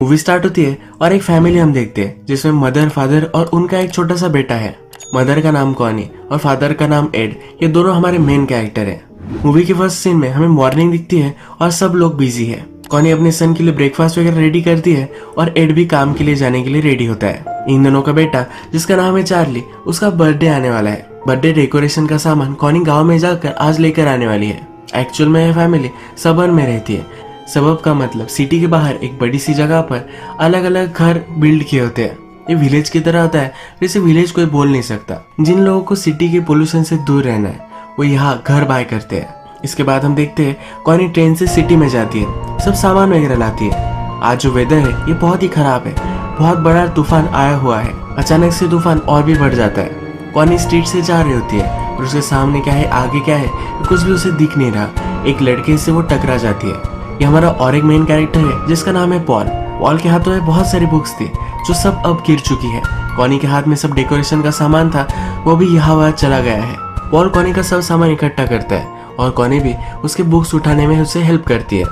Movie start होती है और एक फैमिली हम देखते हैं जिसमें मदर, फादर और उनका एक छोटा सा बेटा है। मदर का नाम कॉनी और फादर का नाम एड। ये दोनों हमारे मेन कैरेक्टर हैं। मूवी के फर्स्ट सीन में हमें मॉर्निंग दिखती है और सब लोग बिजी है। कॉनी अपने सन के लिए ब्रेकफास्ट वगैरह रेडी करती है और एड भी काम के लिए जाने के लिए रेडी होता है। इन दोनों का बेटा जिसका नाम है चार्ली, उसका बर्थडे आने वाला है। बर्थडे डेकोरेशन का सामान कॉनी गाँव में जाकर आज लेकर आने वाली है। एक्चुअल में यह फैमिली सबर्ब में रहती है। सबब का मतलब सिटी के बाहर एक बड़ी सी जगह पर अलग अलग घर बिल्ड किए होते हैं। ये विलेज की तरह होता है, जैसे विलेज कोई बोल नहीं सकता। जिन लोगों को सिटी के पोल्यूशन से दूर रहना है वो यहाँ घर बाय करते हैं। इसके बाद हम देखते हैं कॉनी ट्रेन से सिटी में जाती है, सब सामान वगैरह लाती है। आज जो वेदर है ये बहुत ही खराब है, बहुत बड़ा तूफान आया हुआ है। अचानक से तूफान और भी बढ़ जाता है। कॉनी स्ट्रीट से जा रही होती है और उसके सामने क्या है, आगे क्या है, कुछ भी उसे दिख नहीं रहा। एक लड़के से वो टकरा जाती है। ये हमारा और एक मेन कैरेक्टर है जिसका नाम है पॉल। पॉल के हाथों में बहुत सारी बुक्स थी जो सब अब गिर चुकी है। कॉनी के हाथ में सब डेकोरेशन का सामान था, वो भी यहाँ वहाँ चला गया है। पॉल कॉनी का सब सामान इकट्ठा करता है और कॉनी भी उसके बुक्स उठाने में उसे हेल्प करती है।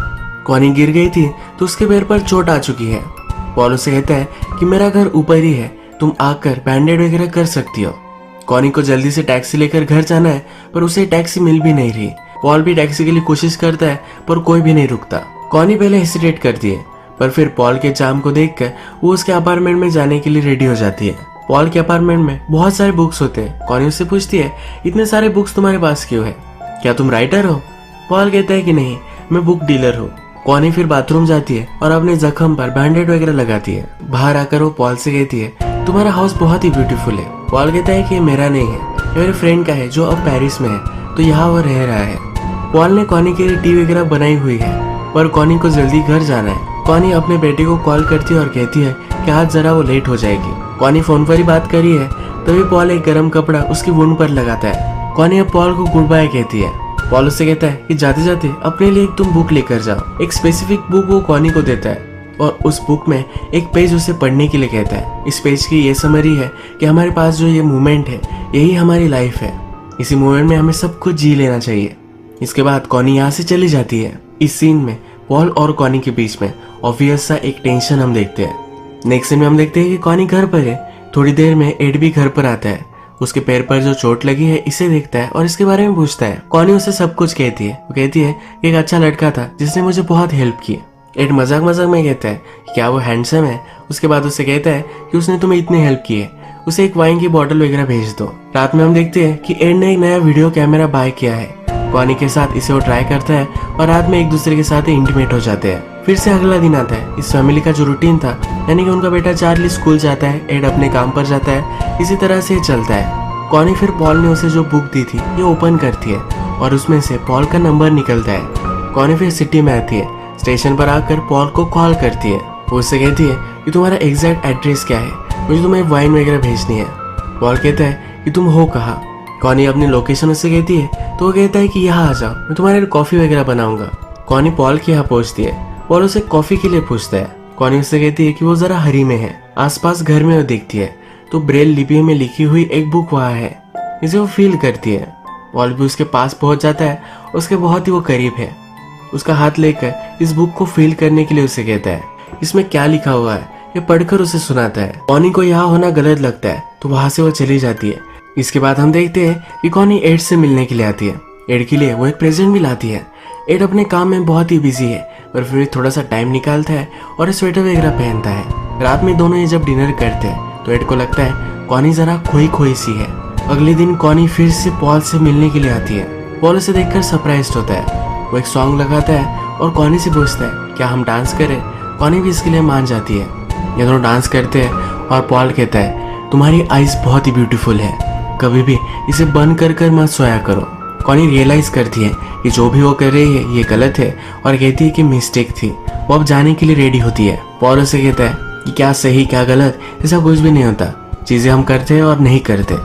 कॉनी गिर गई थी तो उसके पैर पर चोट आ चुकी है। पॉल उसे कहता है कि मेरा घर ऊपर ही है, तुम आकर बैंडेड वगैरह कर सकती हो। कॉनी को जल्दी से टैक्सी लेकर घर जाना है पर उसे टैक्सी मिल भी नहीं रही। पॉल भी टैक्सी के लिए कोशिश करता है पर कोई भी नहीं रुकता। कॉनी पहले हेसिटेट करती है पर फिर पॉल के जाम को देखकर वो उसके अपार्टमेंट में जाने के लिए रेडी हो जाती है। पॉल के अपार्टमेंट में बहुत सारे बुक्स होते हैं। कॉनी उससे पूछती है इतने सारे बुक्स तुम्हारे पास क्यों है, क्या तुम राइटर हो? पॉल कहता है कि नहीं, मैं बुक डीलर हूँ। कॉनी फिर बाथरूम जाती है और अपने जख्म पर बैंडेड वगैरह लगाती है। बाहर आकर वो पॉल से कहती है तुम्हारा हाउस बहुत ही ब्यूटीफुल है। पॉल कहता है कि ये मेरा नहीं है, ये मेरे फ्रेंड का है जो अब पेरिस में है, तो यहाँ वो रह रहा है। पॉल ने कॉनी के लिए टी वगैरह बनाई हुई है पर कॉनी को जल्दी घर जाना है। कॉनी अपने बेटे को कॉल करती है और कहती है कि आज जरा वो लेट हो जाएगी। कॉनी फोन पर ही बात करी है तभी पॉल एक गर्म कपड़ा उसकी वुंड पर लगाता है। कॉनी अब पॉल को गुड बाय कहती है। पॉल उससे कहता है कि जाते जाते अपने लिए तुम बुक लेकर जाओ। एक स्पेसिफिक बुक वो कॉनी को देता है और उस बुक में एक पेज उसे पढ़ने के लिए कहता है। इस पेज की ये समरी है कि हमारे पास जो ये मोमेंट है यही हमारी लाइफ है, इसी मोमेंट में हमें सब कुछ जी लेना चाहिए। इसके बाद कॉनी यहाँ से चली जाती है। इस सीन में पॉल और कॉनी के बीच में ऑब्वियस सा एक टेंशन हम देखते हैं। नेक्स्ट सीन में हम देखते हैं कि कॉनी घर पर है। थोड़ी देर में एड भी घर पर आता है। उसके पैर पर जो चोट लगी है इसे देखता है और इसके बारे में पूछता है। कॉनी उसे सब कुछ कहती है। वो कहती है कि एक अच्छा लड़का था जिसने मुझे बहुत हेल्प की। एड मजाक मजाक में कहता है क्या वो हैंडसम है। उसके बाद उससे कहता है कि उसने तुम्हें इतनी हेल्प की है, उसे एक वाइन की बोतल वगैरह भेज दो। रात में हम देखते हैं कि एड ने एक नया वीडियो कैमरा बाय किया है। कॉनी के साथ इसे वो ट्राई करता है और रात में एक दूसरे के साथ इंटीमेट हो जाते हैं। फिर से अगला दिन आता है। इस फैमिली का जो रूटीन था, यानी कि उनका बेटा चार्ली स्कूल जाता है, एड अपने काम पर जाता है, इसी तरह से चलता है। कॉनी फिर पॉल ने उसे जो बुक दी थी ये ओपन करती है और उसमें से पॉल का नंबर निकलता है। कॉनी फिर सिटी में आती है। स्टेशन पर आकर पॉल को कॉल करती है। वो उससे कहती है कि तुम्हारा एग्जैक्ट एड्रेस क्या है, मुझे तुम्हें वाइन वगैरह भेजनी है। पॉल कहता है कि तुम हो कहाँ। कॉनी अपनी लोकेशन उससे कहती है तो वो कहता है कि यहाँ आ जाओ, मैं तुम्हारे लिए कॉफी वगैरह बनाऊंगा। कॉनी पॉल के यहाँ पहुंचती है। पॉल उसे कॉफी के लिए पूछता है। कॉनी उससे कहती है कि वो जरा हरी में है। आसपास घर में वो देखती है तो ब्रेल लिपि में लिखी हुई एक बुक वहाँ है, इसे वो फील करती है। पॉल भी उसके पास पहुंच जाता है, उसके बहुत ही वो करीब है। उसका हाथ लेकर इस बुक को फील करने के लिए उसे कहता है इसमें क्या लिखा हुआ है ये पढ़कर उसे सुनाता है। कॉनी को यहाँ होना गलत लगता है तो वहां से वो चली जाती है। इसके बाद हम देखते हैं कि कॉनी एड से मिलने के लिए आती है। एड के लिए वो एक प्रेजेंट भी लाती है। एड अपने काम में बहुत ही बिजी है पर फिर भी थोड़ा सा टाइम निकालता है और स्वेटर वगैरह पहनता है। रात में दोनों ये जब डिनर करते हैं तो एड को लगता है कॉनी जरा खोई खोई सी है। अगले दिन कॉनी फिर से पॉल से मिलने के लिए आती है। पॉल उसे देखकर सरप्राइज्ड होता है। वो एक सॉन्ग लगाता है और कॉनी से पूछता है क्या हम डांस करें। कॉनी भी इसके लिए मान जाती है। ये दोनों डांस करते हैं और पॉल कहता है तुम्हारी आईज बहुत ही ब्यूटीफुल है, कभी भी इसे बंद कर मत सोया करो। कॉनी रियलाइज करती है कि जो भी वो कर रही है ये गलत है और कहती है कि मिस्टेक थी। वो अब जाने के लिए रेडी होती है। पॉल उसे कहता है कि क्या सही क्या गलत ऐसा कुछ भी नहीं होता, चीजें हम करते हैं और नहीं करते,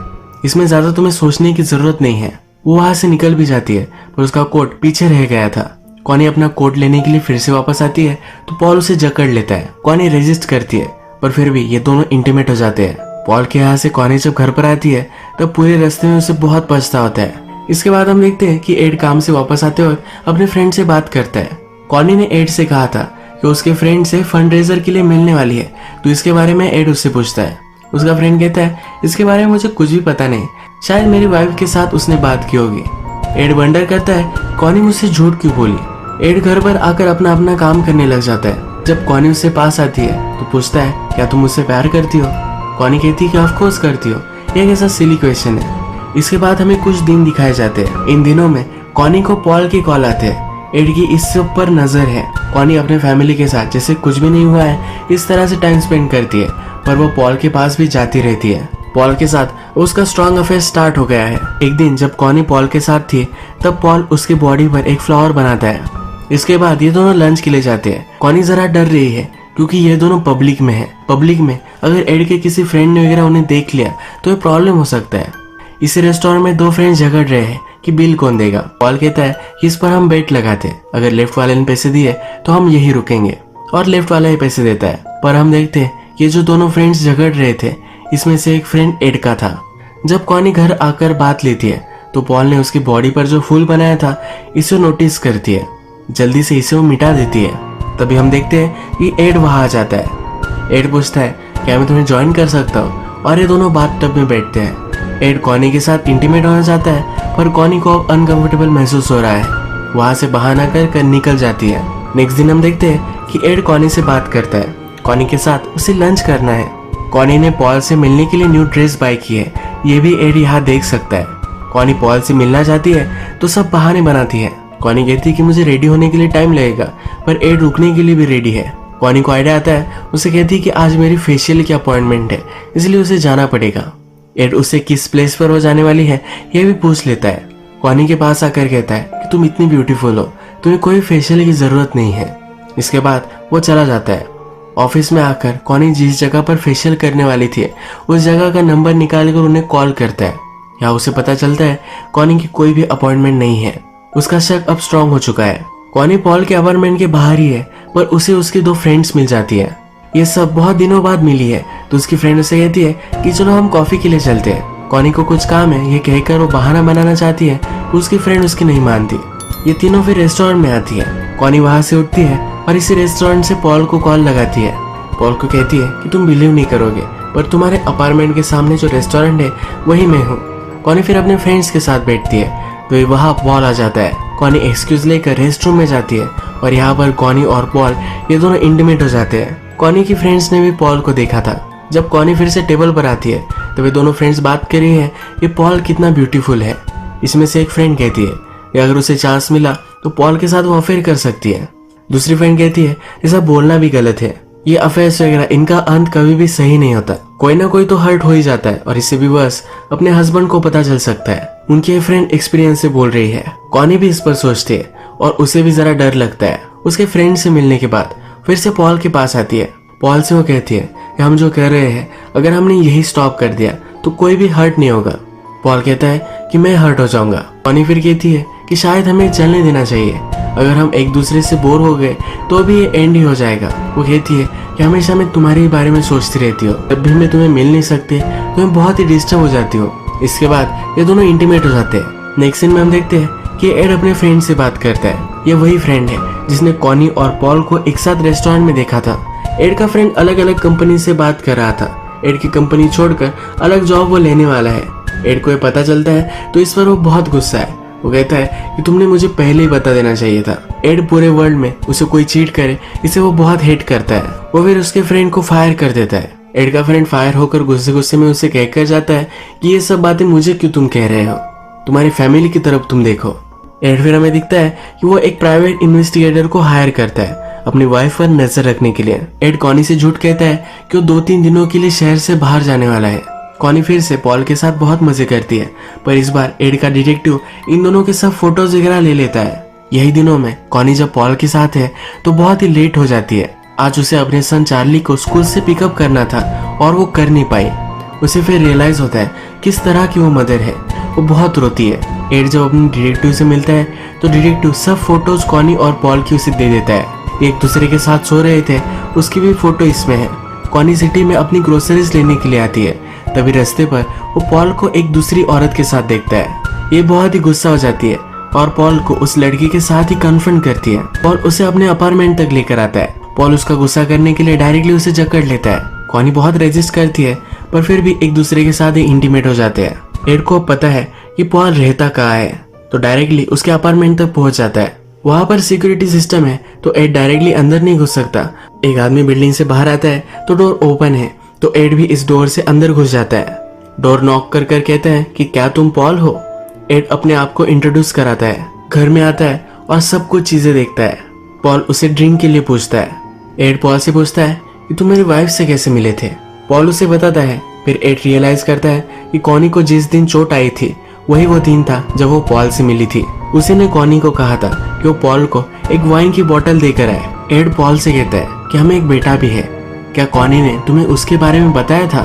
इसमें ज्यादा तुम्हें सोचने की जरूरत नहीं है। वो वहां से निकल भी जाती है पर उसका कोट पीछे रह गया था। कॉनी अपना कोट लेने के लिए फिर से वापस आती है तो पॉल उसे जकड़ लेता है। कॉनी रेजिस्ट करती है पर फिर भी ये दोनों इंटीमेट हो जाते हैं। पॉल के यहाँ से कॉनी जब घर पर आती है तब पूरे रास्ते में उसे बहुत पछता होता है। इसके बाद हम देखते हैं कि एड काम से वापस आते वक्त अपने फ्रेंड से बात करता है। कॉनी ने एड से कहा था कि उसके फ्रेंड से फंड रेजर के लिए मिलने वाली है। तो इसके बारे में एड उससे पूछता है। उसका फ्रेंड कहता है इसके बारे में मुझे कुछ भी पता नहीं, शायद मेरी वाइफ के साथ उसने बात की होगी। एड वंडर करता है कॉनी मुझसे झूठ क्यों बोली। एड घर पर आकर अपना अपना काम करने लग जाता है। जब कॉनी उससे पास आती है तो पूछता है क्या तुम मुझसे प्यार करती हो। कॉनी कहती है कि ऑफ कोर्स करती हो। यह कैसा सिली क्वेश्चन है। इसके बाद हमें कुछ दिन दिखाए जाते हैं। इन दिनों में कॉनी को पॉल की कॉल आते हैं। एड की इस सब पर नजर है। कॉनी अपने फैमिली के साथ जैसे कुछ भी नहीं हुआ है इस तरह से टाइम स्पेंड करती है, पर वो पॉल के पास भी जाती रहती है। पॉल के साथ उसका स्ट्रॉन्ग अफेयर स्टार्ट हो गया है। एक दिन जब कॉनी पॉल के साथ थी तब पॉल उसकी बॉडी पर एक फ्लावर बनाता है। इसके बाद ये दोनों लंच के लिए जाते हैं। कॉनी जरा डर रही है क्योंकि ये दोनों पब्लिक में है। पब्लिक में अगर एड के किसी फ्रेंड ने वगैरह उन्हें देख लिया तो ये प्रॉब्लम हो सकता है। इसी रेस्टोरेंट में दो फ्रेंड्स झगड़ रहे हैं कि बिल कौन देगा। पॉल कहता है कि इस पर हम बेट लगाते हैं, अगर लेफ्ट वाले ने पैसे दिए तो हम यही रुकेंगे, और लेफ्ट वाला ही पैसे देता है। पर हम देखते हैं कि जो दोनों फ्रेंड्स झगड़ रहे थे इसमें से एक फ्रेंड एड का था। जब कॉनी घर आकर बात लेती है तो पॉल ने उसकी बॉडी पर जो फूल बनाया था इसे नोटिस करती है। जल्दी से इसे वो मिटा देती है। तभी हम देखते हैं कि एड वहां आ जाता है। एड पूछता है क्या मैं तुम्हें ज्वाइन कर सकता हूँ, और ये दोनों बाथटब में बैठते हैं। एड कॉनी के साथ इंटीमेट होना चाहता है, पर कॉनी को अब अनकंफर्टेबल महसूस हो रहा है। वहां से बहाना कर निकल जाती है। नेक्स्ट दिन हम देखते हैं कि एड कॉनी से बात करता है। कॉनी के साथ उसे लंच करना है। कॉनी ने पॉल से मिलने के लिए न्यू ड्रेस बाय की है, ये भी एड यहाँ देख सकता है। कॉनी पॉल से मिलना चाहती है तो सब बहाने बनाती है। कॉनी कहती है कि मुझे रेडी होने के लिए टाइम लगेगा, पर एड रुकने के लिए भी रेडी है। कॉनी को आइडिया आता है। उसे कहती है कि आज मेरी फेशियल की अपॉइंटमेंट है, इसलिए उसे जाना पड़ेगा। एड उससे किस प्लेस पर वो जाने वाली है यह भी पूछ लेता है। कॉनी के पास आकर कहता है कि तुम इतनी ब्यूटीफुल हो, तुम्हें कोई फेशियल की जरूरत नहीं है। इसके बाद वो चला जाता है। ऑफिस में आकर कॉनी जिस जगह पर फेशियल करने वाली थी उस जगह का नंबर निकालकर उन्हें कॉल करता है। यहाँ उसे पता चलता है कॉनी की कोई भी अपॉइंटमेंट नहीं है। उसका शक अब स्ट्रांग हो चुका है। कॉनी पॉल के अपार्टमेंट के बाहर ही है, पर उसे उसकी दो फ्रेंड्स मिल जाती है। ये सब बहुत दिनों बाद मिली है तो उसकी फ्रेंड उसे कहती है कि चलो हम कॉफी के लिए चलते हैं। कॉनी को कुछ काम है ये कहकर वो बहाना बनाना चाहती है, उसकी फ्रेंड उसकी नहीं मानती। ये तीनों फिर रेस्टोरेंट में आती है। कॉनी वहां से उठती है और इसी रेस्टोरेंट से पॉल को कॉल लगाती है। पॉल को कहती है कि तुम बिलीव नहीं करोगे, पर तुम्हारे अपार्टमेंट के सामने जो रेस्टोरेंट है वही मैं हूँ। कॉनी फिर अपने फ्रेंड्स के साथ बैठती है तो वहाँ पॉल आ जाता है। कॉनी एक्सक्यूज लेकर रेस्ट रूम में जाती है और यहाँ पर कॉनी और पॉल ये दोनों इंटीमेट हो जाते हैं। कॉनी की फ्रेंड्स ने भी पॉल को देखा था। जब कॉनी फिर से टेबल पर आती है तो वे दोनों फ्रेंड्स बात कर रही है कि पॉल कितना ब्यूटीफुल है। इसमें से एक फ्रेंड कहती है कि अगर उसे चांस मिला तो पॉल के साथ वो अफेयर कर सकती है। दूसरी फ्रेंड कहती है ऐसा बोलना भी गलत है, ये अफेयर्स वगैरह इनका अंत कभी भी सही नहीं होता, कोई ना कोई तो हर्ट हो ही जाता है, और इससे भी बस अपने हस्बैंड को पता चल सकता है। उनकी फ्रेंड एक्सपीरियंस से बोल रही है। कॉनी भी इस पर सोचती है और उसे भी जरा डर लगता है। उसके फ्रेंड से मिलने के बाद फिर से पॉल के पास आती है। पॉल से वो कहती है कि हम जो कर रहे हैं अगर हमने यही स्टॉप कर दिया तो कोई भी हर्ट नहीं होगा। पॉल कहता है कि मैं हर्ट हो जाऊंगा। कॉनी फिर कहती है कि शायद हमें चलने देना चाहिए, अगर हम एक दूसरे से बोर हो गए तो भी ये एंड ही हो जाएगा। वो कहती है कि हमेशा मैं तुम्हारे बारे में सोचती रहती हूँ, जब भी मैं तुम्हें मिल नहीं सकती तो मैं बहुत ही डिस्टर्ब हो जाती हूँ। इसके बाद ये दोनों इंटीमेट हो जाते हैं। नेक्स्ट सीन में हम देखते हैं कि एड अपने फ्रेंड से बात करता है। ये वही फ्रेंड है जिसने कॉनी और पॉल को एक साथ रेस्टोरेंट में देखा था। एड का फ्रेंड अलग अलग कंपनी से बात कर रहा था। एड की कंपनी छोड़कर अलग जॉब वो लेने वाला है। एड को ये पता चलता है तो इस पर वो बहुत गुस्सा है। वो कहता है कि तुमने मुझे पहले ही बता देना चाहिए था। एड पूरे वर्ल्ड में उसे कोई चीट करे इसे वो बहुत हेट करता है। वो फिर उसके फ्रेंड को फायर कर देता है। एड का फ्रेंड फायर होकर गुस्से गुस्से में उसे कहकर जाता है कि ये सब बातें मुझे क्यों तुम कह रहे हो, तुम्हारी फैमिली की तरफ तुम देखो। एड फिर हमें दिखता है कि वो एक प्राइवेट इन्वेस्टिगेटर को हायर करता है अपनी वाइफ पर नजर रखने के लिए। एड कॉनी से झूठ कहता है कि वो 2-3 दिनों के लिए शहर से बाहर जाने वाला है। कॉनी फिर से पॉल के साथ बहुत मजे करती है, पर इस बार एड का डिटेक्टिव इन दोनों के सब फोटोज वगैरह ले लेता है। यही दिनों में कॉनी जब पॉल के साथ है तो बहुत ही लेट हो जाती है। आज उसे अपने सन चार्ली को स्कूल से पिकअप करना था और वो कर नहीं पाई। उसे फिर रियलाइज होता है किस तरह की वो मदर है। वो बहुत रोती है। एड जब अपने डिटेक्टिव से मिलता है तो डिटेक्टिव सब फोटोज कॉनी और पॉल की उसे दे देता है। एक दूसरे के साथ सो रहे थे उसकी भी फोटो इसमें है। कॉनी सिटी में अपनी ग्रोसरीज लेने के लिए आती है। तभी रास्ते पर वो पॉल को एक दूसरी औरत के साथ देखता है। ये बहुत ही गुस्सा हो जाती है और पॉल को उस लड़की के साथ ही कन्फ्रंट करती है और उसे अपने अपार्टमेंट तक लेकर आता है। पॉल उसका गुस्सा करने के लिए डायरेक्टली उसे जकड़ लेता है। कॉनी बहुत रेजिस्ट करती है पर फिर भी एक दूसरे के साथ ही इंटीमेट हो जाते हैं। एड को पता है कि पॉल रहता कहाँ है तो डायरेक्टली उसके अपार्टमेंट तक पहुंच जाता है। वहां पर सिक्योरिटी सिस्टम है तो एड डायरेक्टली अंदर नहीं घुस सकता। एक आदमी बिल्डिंग से बाहर आता है तो डोर ओपन है तो एड भी इस डोर से अंदर घुस जाता है। डोर नॉक कर कहता है कि क्या तुम पॉल हो। एड अपने आप को इंट्रोड्यूस कराता है, घर में आता है और सब कुछ चीजें देखता है। पॉल उसे ड्रिंक के लिए पूछता है। एड पॉल से पूछता है कि तुम मेरी वाइफ से कैसे मिले थे। पॉल उसे बताता है। फिर एड रियलाइज करता है कि कॉनी को जिस दिन चोट आई थी वही वो दिन था जब वो पॉल से मिली थी। उसी ने कॉनी को कहा था कि वो पॉल को एक वाइन की बोतल देकर आए। एड पॉल से कहता है कि हमें एक बेटा भी है, क्या कॉनी ने तुम्हें उसके बारे में बताया था।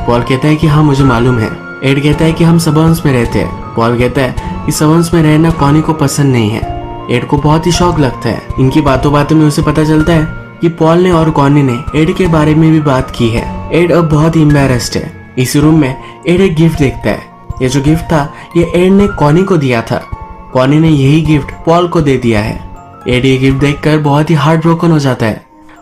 पॉल कहता है कि हाँ मुझे मालूम है। एड कहता है कि हम सबर्न्स में रहते हैं। पॉल कहता है कि सबर्न्स में रहना कॉनी को पसंद नहीं है। एड को बहुत ही शौक लगता है। इनकी बातों बातों में उसे पता चलता है कि पॉल ने और कॉनी ने एड के बारे में भी बात की है। एड अब बहुत ही एम्बैरेस्ड है। इस रूम में एड एक गिफ्ट देखता है। ये जो गिफ्ट था ये एड ने कॉनी को दिया था। कॉनी ने यही गिफ्ट पॉल को दे दिया है। एड ये गिफ्ट देखकर बहुत ही हार्ट ब्रोकन हो जाता है।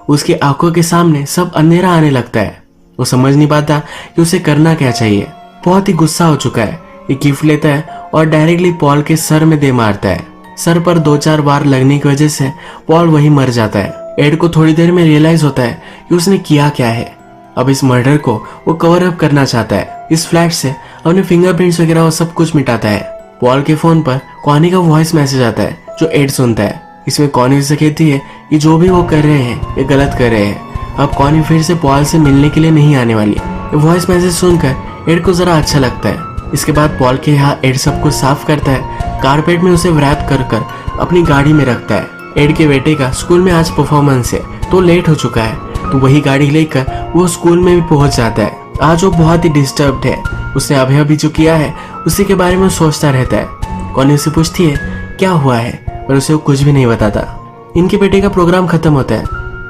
उसकी आंखों के सामने सब अंधेरा आने लगता है। वो समझ नहीं पाता कि उसे करना क्या चाहिए। बहुत ही गुस्सा हो चुका है। ये गिफ्ट लेता है और डायरेक्टली पॉल के सर में दे मारता है। सर पर 2-4 बार लगने की वजह से पॉल वही मर जाता है। एड को थोड़ी देर में रियलाइज होता है कि उसने किया क्या है। अब इस मर्डर को वो कवर अप करना चाहता है। इस फ्लैट से अपने फिंगरप्रिंट्स वगैरह वो सब कुछ मिटाता है। पॉल के फोन पर कॉनी का वॉइस मैसेज आता है जो एड सुनता है। इसमें कॉनी से कहती है कि जो भी वो कर रहे हैं ये गलत कर रहे हैं। अब कॉनी फिर से पॉल से मिलने के लिए नहीं आने वाली। ये वॉइस मैसेज सुनकर एड को जरा अच्छा लगता है। इसके बाद पॉल के यहाँ एड सब कुछ साफ करता है। कारपेट में उसे रैप कर अपनी गाड़ी में रखता है। एड के बेटे का स्कूल में आज परफॉर्मेंस है तो लेट हो चुका है तो वही गाड़ी लेकर वो स्कूल में भी पहुंच जाता है। आज वो बहुत ही डिस्टर्ब्ड है। उसने अभी जो किया है उसी के बारे में सोचता रहता है। कॉनी उसे पूछती है क्या हुआ है पर उसे वो कुछ भी नहीं बताता। इनके बेटे का प्रोग्राम खत्म होता है।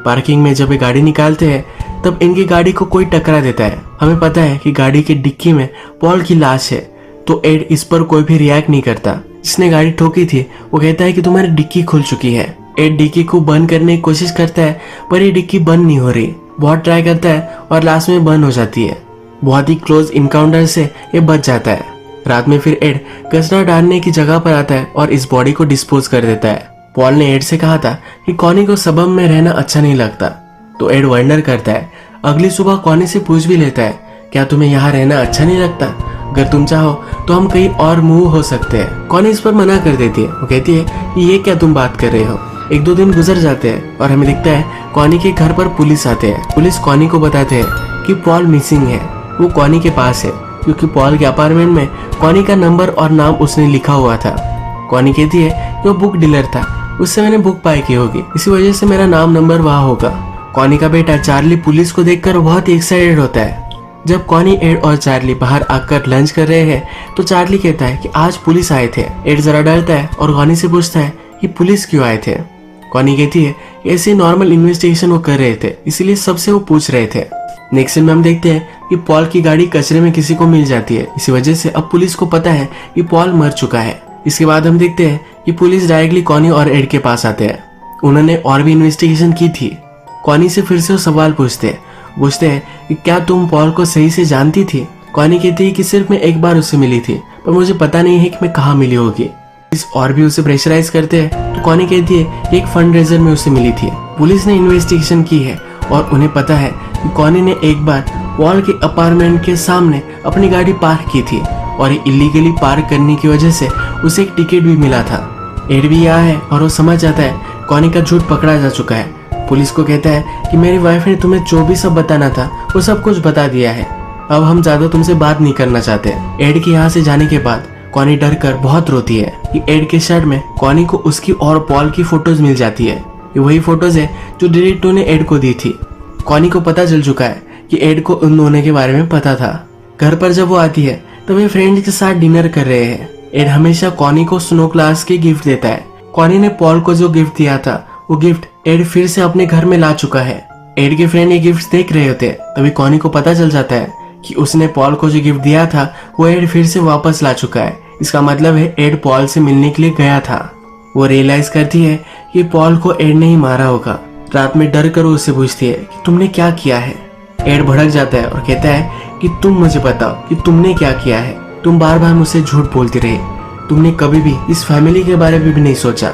पार्किंग में जब ये गाड़ी निकालते हैं तब इनकी गाड़ी को कोई टकरा देता है। हमें पता है कि गाड़ी के डिक्की में पॉल की लाश है तो एड इस पर कोई भी रिएक्ट नहीं करता। जिसने गाड़ी ठोकी थी वो कहता है कि तुम्हारी डिक्की खुल चुकी है। एड डिक्की को बंद करने की कोशिश करता है पर ये डिक्की बंद नहीं हो रही। बहुत ट्राई करता है और लास्ट में बंद हो जाती है। बहुत ही क्लोज इनकाउंटर से ये बच जाता है। रात में फिर एड कचरा डालने की जगह पर आता है और इस बॉडी को डिस्पोज कर देता है। पॉल ने एड से कहा था कि कॉनी को सबम में रहना अच्छा नहीं लगता तो एड वंडर करता है। अगली सुबह कॉनी से पूछ भी लेता है क्या तुम्हें यहाँ रहना अच्छा नहीं लगता, अगर तुम चाहो तो हम कहीं और मूव हो सकते हैं। कॉनी इस पर मना कर देती है। वो कहती है कि ये क्या तुम बात कर रहे हो। 1-2 दिन गुजर जाते हैं और हमें दिखता है कॉनी के घर पर पुलिस आते हैं। पुलिस कॉनी को बताते हैं कि पॉल मिसिंग है। वो कॉनी के पास है क्योंकि पॉल के अपार्टमेंट में कॉनी का नंबर और नाम उसने लिखा हुआ था। कॉनी कहती है कि वो बुक डीलर था, उससे मैंने बुक पाई की होगी, इसी वजह से मेरा नाम नंबर वहाँ होगा। कॉनी का बेटा चार्ली पुलिस को देखकर बहुत ही एक्साइटेड होता है। जब कॉनी, एड और चार्ली बाहर आकर लंच कर रहे हैं तो चार्ली कहता है कि आज पुलिस आए थे। एड जरा डरता है और कॉनी से पूछता है कि पुलिस क्यों आए थे। कॉनी कहती है ऐसे नॉर्मल इन्वेस्टिगेशन वो कर रहे थे इसीलिए सबसे वो पूछ रहे थे। नेक्स्ट सीन में हम देखते हैं कि पॉल की गाड़ी कचरे में किसी को मिल जाती है। इसी वजह से अब पुलिस को पता है कि पॉल मर चुका है। इसके बाद हम देखते हैं कि पुलिस डायरेक्टली कॉनी और एड के पास आते हैं। उन्होंने और भी इन्वेस्टिगेशन की थी। कॉनी से फिर से वो सवाल पूछते हैं कि क्या तुम पॉल को सही से जानती थी। कॉनी कहती है कि सिर्फ मैं एक बार उससे मिली थी पर मुझे पता नहीं है कि मैं कहाँ मिली होगी। पुलिस और भी उसे प्रेशराइज करते हैं तो कॉनी कहती है कि एक फंड रेजर में उसे मिली थी। पुलिस ने इन्वेस्टिगेशन की है और उन्हें पता है कि कॉनी ने एक बार पॉल के अपार्टमेंट के सामने अपनी गाड़ी पार्क की थी और इलीगली पार्क करने की वजह से उसे एक टिकट भी मिला था। एड भी यहाँ है और वो समझ जाता है कॉनी का झूठ पकड़ा जा चुका है। पुलिस को कहता है कि मेरी वाइफ ने तुम्हें जो भी सब बताना था वो सब कुछ बता दिया है, अब हम ज्यादा तुमसे बात नहीं करना चाहते। एड के यहाँ से जाने के बाद कॉनी डर कर बहुत रोती है कि एड के शर्ट में कॉनी को उसकी और पॉल की फोटोज मिल जाती है। ये वही फोटोज है जो डिटेक्टिव ने एड को दी थी। कॉनी को पता चल चुका है कि एड को उन दोनों के बारे में पता था। घर पर जब वो आती है तो वे फ्रेंड्स के साथ डिनर कर रहे हैं। एड हमेशा कॉनी को स्नो ग्लास के गिफ्ट देता है। कॉनी ने पॉल को जो गिफ्ट दिया था वो गिफ्ट एड फिर से अपने घर में ला चुका है। एड के फ्रेंड ये गिफ्ट देख रहे होते हैं तभी कॉनी को पता चल जाता है कि उसने पॉल को जो गिफ्ट दिया था वो एड फिर से वापस ला चुका है। इसका मतलब है एड पॉल से मिलने के लिए गया था। वो रियलाइज करती है कि पॉल को एड ने ही मारा होगा। रात में डर कर वो उससे पूछती है कि तुमने क्या किया है। एड भड़क जाता है और कहता है कि तुम मुझे बताओ कि तुमने क्या किया है। तुम बार बार मुझसे झूठ बोलती रही। तुमने कभी भी इस फैमिली के बारे में भी नहीं सोचा।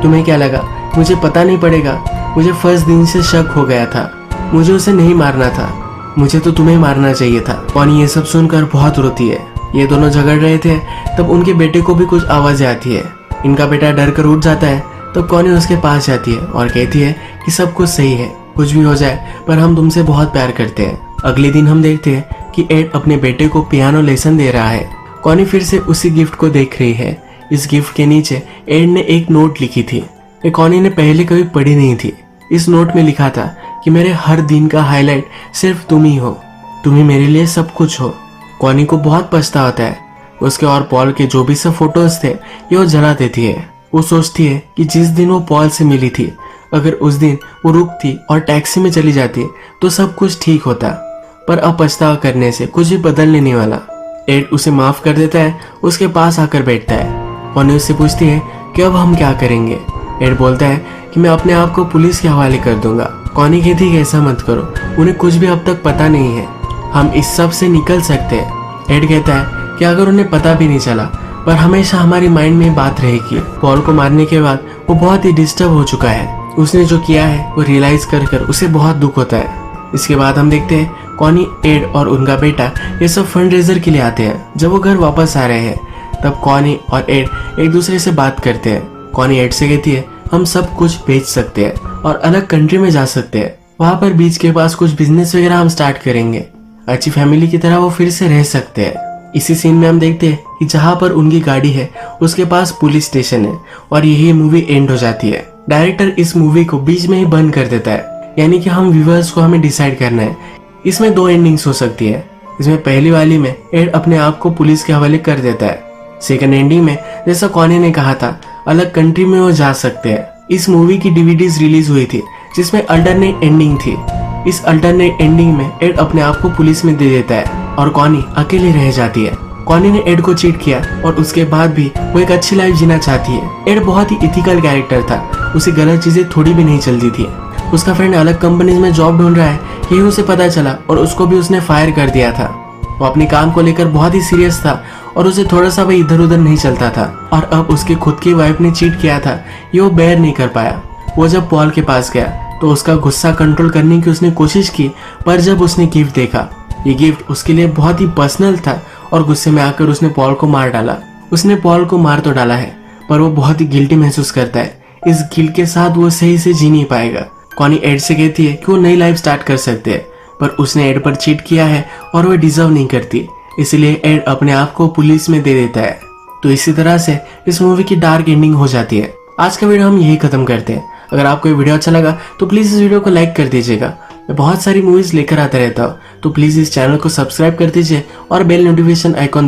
तुम्हें क्या लगा मुझे पता नहीं पड़ेगा? मुझे फर्स्ट दिन से शक हो गया था। मुझे उसे नहीं मारना था। मुझे तो तुम्हें मारना चाहिए था। कॉनी ये सब सुनकर बहुत रोती है। ये दोनों झगड़ रहे थे तब उनके बेटे को भी कुछ आवाजें आती है। इनका बेटा डर कर उठ जाता है। तब कॉनी उसके पास जाती है और कहती है कि सब कुछ सही है, कुछ भी हो जाए पर हम तुमसे बहुत प्यार करते हैं। अगले दिन हम देखते हैं कि एड अपने बेटे को पियानो लेसन दे रहा है। कॉनी फिर से उसी गिफ्ट को देख रही है। इस गिफ्ट के नीचे एड ने एक नोट लिखी थी। ये कॉनी ने पहले कभी पढ़ी नहीं थी। इस नोट में लिखा था कि मेरे हर दिन का हाईलाइट सिर्फ तुम ही हो। तुम ही मेरे लिए सब कुछ हो। कॉनी को बहुत पछता होता है। उसके और पॉल के जो भी सब फोटोज थे ये वो जला देती है। वो सोचती है कि जिस दिन वो पॉल से मिली थी, अगर उस दिन वो रुकती और टैक्सी में चली जाती तो सब कुछ ठीक होता। पर अब पछतावा करने से कुछ भी बदलने नहीं वाला। एड उसे माफ कर देता है, उसके पास आकर बैठता है। कॉनी उससे पूछती है कि अब हम क्या करेंगे। एड बोलता है कि मैं अपने आप को पुलिस के हवाले कर दूंगा। कॉनी कहती है कि ऐसा मत करो, उन्हें कुछ भी अब तक पता नहीं है, हम इस सब से निकल सकते हैं। एड कहता है कि अगर उन्हें पता भी नहीं चला पर हमेशा हमारी माइंड में बात रहेगी। पॉल को मारने के बाद वो बहुत ही डिस्टर्ब हो चुका है। उसने जो किया है वो रियलाइज कर उसे बहुत दुख होता है। इसके बाद हम देखते हैं कॉनी, एड और उनका बेटा ये सब फंड रेजर के लिए आते हैं। जब वो घर वापस आ रहे हैं तब कॉनी और एड एक दूसरे से बात करते हैं। कॉनी एड से कहती है हम सब कुछ बेच सकते हैं और अलग कंट्री में जा सकते हैं। वहां पर बीच के पास कुछ बिजनेस वगैरह हम स्टार्ट करेंगे। अच्छी फैमिली की तरह वो फिर से रह सकते हैं। इसी सीन में हम देखते हैं कि जहां पर उनकी गाड़ी है उसके पास पुलिस स्टेशन है और यही मूवी एंड हो जाती है। डायरेक्टर इस मूवी को बीच में ही बंद कर देता है। यानी कि हम व्यूअर्स को हमें डिसाइड करना है। इसमें दो एंडिंग्स हो सकती है। इसमें पहली वाली में एड अपने आप को पुलिस के हवाले कर देता है। सेकंड एंडिंग में जैसा कॉनी ने कहा था अलग कंट्री में वो जा सकते हैं। इस मूवी की डीवीडीज रिलीज हुई थी जिसमें अल्टरनेट एंडिंग थी। इस अल्टरनेट एंडिंग में एड अपने आप को पुलिस में दे देता है और कॉनी अकेली रह जाती है। कॉनी ने एड को चीट किया और उसके बाद भी वो एक अच्छी लाइफ जीना चाहती है। एड बहुत ही इथिकल कैरेक्टर था। उसे गलत चीजें थोड़ी भी नहीं चलती थी। उसका फ्रेंड अलग कंपनीज में जॉब ढूंढ रहा है यही उसे पता चला और उसको भी उसने फायर कर दिया था। वो अपने काम को लेकर बहुत ही सीरियस था और उसे थोड़ा सा भी इधर उधर नहीं चलता था। और अब उसकी खुद की वाइफ ने चीट किया था ये वो बेयर नहीं कर पाया। वो जब पॉल के पास गया तो उसका गुस्सा कंट्रोल करने की उसने कोशिश की, पर जब उसने गिफ्ट देखा ये गिफ्ट उसके लिए बहुत ही पर्सनल था और गुस्से में आकर उसने पॉल को मार डाला। उसने पॉल को मार तो डाला है पर वो बहुत ही गिल्टी महसूस करता है। इस गिल्ट के साथ वो सही से जी नहीं पाएगा। कॉनी एड से कहती है कि वो नई लाइफ स्टार्ट कर सकते हैं पर उसने एड पर चीट किया है और वो डिजर्व नहीं करती, इसलिए एड अपने आप को पुलिस में दे देता है। तो इसी तरह से इस मूवी की डार्क एंडिंग हो जाती है। आज का वीडियो हम यही खत्म करते हैं। अगर आपको ये वीडियो अच्छा लगा तो प्लीज इस वीडियो को लाइक कर दीजिएगा। मैं बहुत सारी मूवीज लेकर आता रहता हूँ तो प्लीज इस चैनल को सब्सक्राइब कर दीजिए और बेल नोटिफिकेशन आइकॉन